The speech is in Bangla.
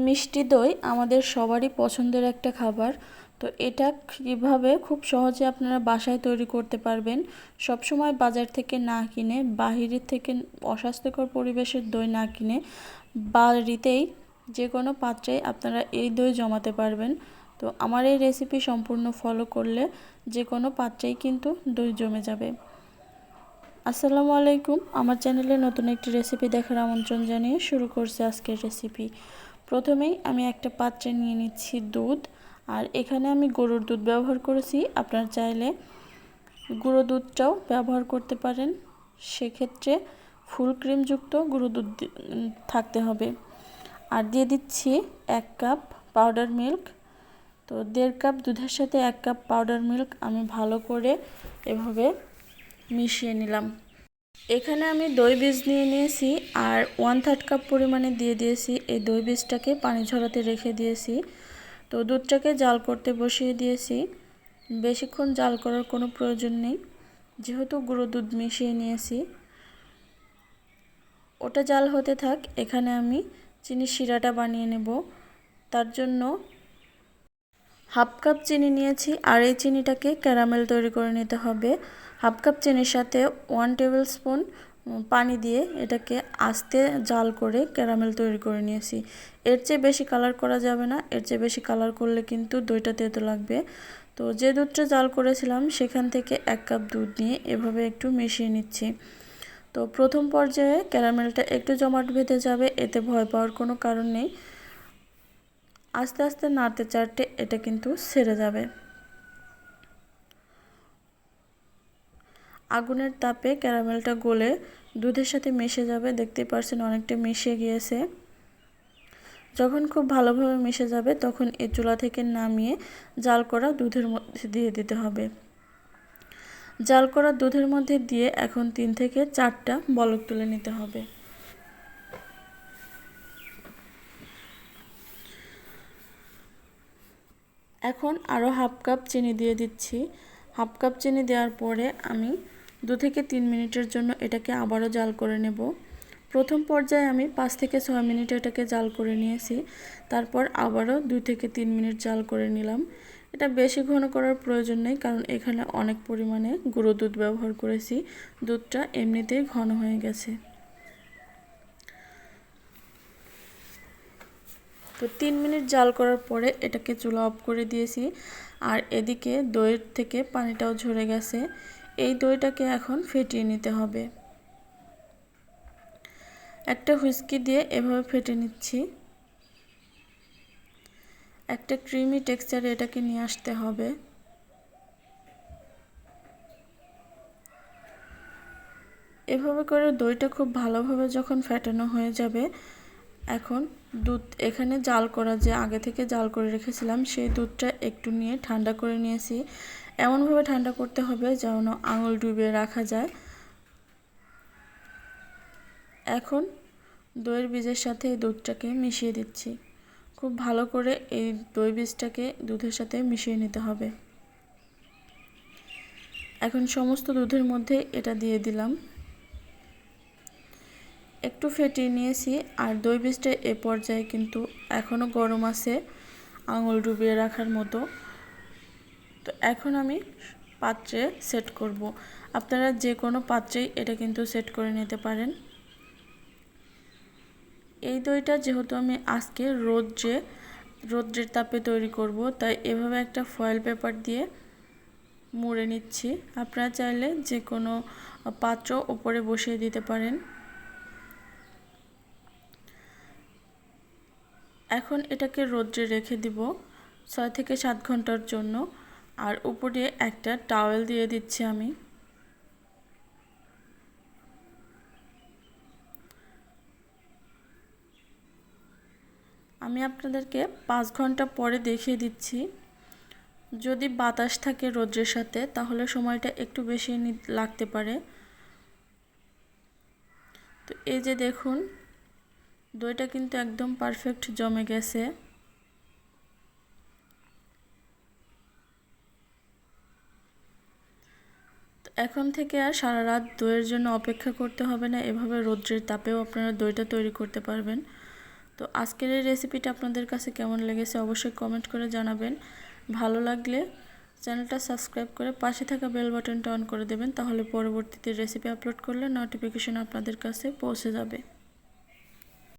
মিষ্টি দই আমাদের সবারই পছন্দের একটা খাবার। তো এটা কীভাবে খুব সহজে আপনারা বাসায় তৈরি করতে পারবেন, সবসময় বাজার থেকে না কিনে, বাহিরের থেকে অস্বাস্থ্যকর পরিবেশের দই না কিনে বাড়িতেই যে কোনো পাত্রে আপনারা এই দই জমাতে পারবেন। তো আমার এই রেসিপি সম্পূর্ণ ফলো করলে যে কোনো পাত্রেই কিন্তু দই জমে যাবে। আসসালামু আলাইকুম, আমার চ্যানেলে নতুন একটি রেসিপি দেখার আমন্ত্রণ জানিয়ে শুরু করছি আজকের রেসিপি। প্রথমেই আমি একটা পাত্রে নিয়ে নিচ্ছি দুধ, আর এখানে আমি গরুর দুধ ব্যবহার করেছি। আপনারা চাইলে গুঁড়ো দুধটাও ব্যবহার করতে পারেন, সেক্ষেত্রে ফুল ক্রিমযুক্ত গুঁড়ো দুধ থাকতে হবে। আর দিয়ে দিচ্ছি 1 কাপ পাউডার মিল্ক। তো 1.5 কাপ দুধের সাথে 1 কাপ পাউডার মিল্ক আমি ভালো করে এভাবে মিশিয়ে নিলাম। এখানে আমি দই বীজ নিয়ে নিয়েছি আর 1/3 কাপ পরিমাণে দিয়ে দিয়েছি। এই দই বীজটাকে পানি ঝরাতে রেখে দিয়েছি। তো দুধটাকে জাল করতে বসিয়ে দিয়েছি। বেশিক্ষণ জাল করার কোনো প্রয়োজন নেই, যেহেতু গুঁড়ো দুধ মিশিয়ে নিয়েছি। ওটা জাল হতে থাক, এখানে আমি চিনির শিরাটা বানিয়ে নেব। তার জন্য 1/2 কাপ চিনি নিয়েছি, আর এই চিনিটাকে ক্যারামেল তৈরি করে নিতে হবে। 1/2 কাপ চিনির সাথে 1 টেবিল স্পুন পানি দিয়ে এটাকে আস্তে জাল করে ক্যারামেল তৈরি করে নিয়েছি। এর চেয়ে বেশি কালার করা যাবে না, এর চেয়ে বেশি কালার করলে কিন্তু দইটা তেতো লাগবে। তো যে দুধটা জাল করেছিলাম সেখান থেকে 1 কাপ দুধ নিয়ে এভাবে একটু মিশিয়ে নিচ্ছি। তো প্রথম পর্যায়ে ক্যারামেলটা একটু জমাট বেঁধে যাবে, এতে ভয় পাওয়ার কোনো কারণ নেই। আস্তে আস্তে নাড়তে চাড়তে এটা কিন্তু ছেড়ে যাবে। আগুনের তাপে ক্যারামেলটা গলে দুধের সাথে মিশে যাবে। দেখতে পাচ্ছেন অনেকটা মিশে গিয়েছে। যখন খুব ভালোভাবে মিশে যাবে তখন এই চুলা থেকে নামিয়ে জাল করা দুধের মধ্যে দিয়ে দিতে হবে। জাল করা দুধের মধ্যে দিয়ে এখন 3 থেকে 4টা বলক তুলে নিতে হবে। এখন আরও 1/2 কাপ চিনি দিয়ে দিচ্ছি। 1/2 কাপ চিনি দেওয়ার পরে আমি 2 থেকে 3 মিনিটের জন্য এটাকে আবারও জাল করে নেব। প্রথম পর্যায়ে আমি 5 থেকে 6 মিনিট এটাকে জাল করে নিয়েছি, তারপর আবারও 2 থেকে 3 মিনিট জাল করে নিলাম। এটা বেশি ঘন করার প্রয়োজন নেই, কারণ এখানে অনেক পরিমাণে গুঁড়ো দুধ ব্যবহার করেছি। দুধটা এমনিতেই ঘন হয়ে গেছে। তো 3 মিনিট জাল করার পরে এটাকে চুলা অফ করে দিয়েছি, আর এদিকে দইয়ের থেকে পানিটাও ঝরে গেছে। এই দইটাকে এখন ফেটিয়ে নিতে হবে। একটা হুইস্কি দিয়ে এভাবে ফেটে নিচ্ছি। একটা ক্রিমি টেক্সচারে এটাকে নিয়ে আসতে হবে। এভাবে করে দইটা খুব ভালোভাবে যখন ফেটানো হয়ে যাবে, এখন দুধ এখানে জাল করা যে আগে থেকে জাল করে রেখেছিলাম সেই দুধটা একটু নিয়ে ঠান্ডা করে নিয়েছি। এমনভাবে ঠান্ডা করতে হবে যেন আঙুল ডুবিয়ে রাখা যায়। এখন দইয়ের বীজের সাথে এই দুধটাকে মিশিয়ে দিচ্ছি। খুব ভালো করে এই দই বীজটাকে দুধের সাথে মিশিয়ে নিতে হবে। এখন সমস্ত দুধের মধ্যে এটা দিয়ে দিলাম। একটু ফেটিয়ে নিয়েছি, আর দই বীজটা এ পর্যায়ে কিন্তু এখনও গরম আছে, আঙুল ডুবিয়ে রাখার মতো। তো এখন আমি পাত্রে সেট করব। আপনারা যে কোনো পাত্রেই এটা কিন্তু সেট করে নিতে পারেন। এই দইটা যেহেতু আমি আজকে রৌদ্রের তাপে তৈরি করব, তাই এভাবে একটা ফয়েল পেপার দিয়ে মুড়ে নিচ্ছি। আপনারা চাইলে যে কোনো পাত্র উপরে বসিয়ে দিতে পারেন। এখন এটাকে রৌদ্রে রেখে দিব 6 থেকে 7 ঘন্টার জন্য, আর উপরে একটা টাওয়েল দিয়ে দিচ্ছি আমি। আপনাদেরকে 5 ঘন্টা পরে দেখিয়ে দিচ্ছি। যদি বাতাস থাকে রৌদ্রের সাথে তাহলে সময়টা একটু বেশি লাগতে পারে। তো এই যে দেখুন, দইটা কিন্তু একদম পারফেক্ট জমে গেছে। তো এখন থেকে আর সারা রাত দইয়ের জন্য অপেক্ষা করতে হবে না, এভাবে রৌদ্রের তাপেও আপনারা দইটা তৈরি করতে পারবেন। তো আজকের এই রেসিপিটা আপনাদের কাছে কেমন লেগেছে অবশ্যই কমেন্ট করে জানাবেন। ভালো লাগলে চ্যানেলটা সাবস্ক্রাইব করে পাশে থাকা বেল বাটনটা অন করে দেবেন, তাহলে পরবর্তীতে রেসিপি আপলোড করলে নোটিফিকেশন আপনাদের কাছে পৌঁছে যাবে।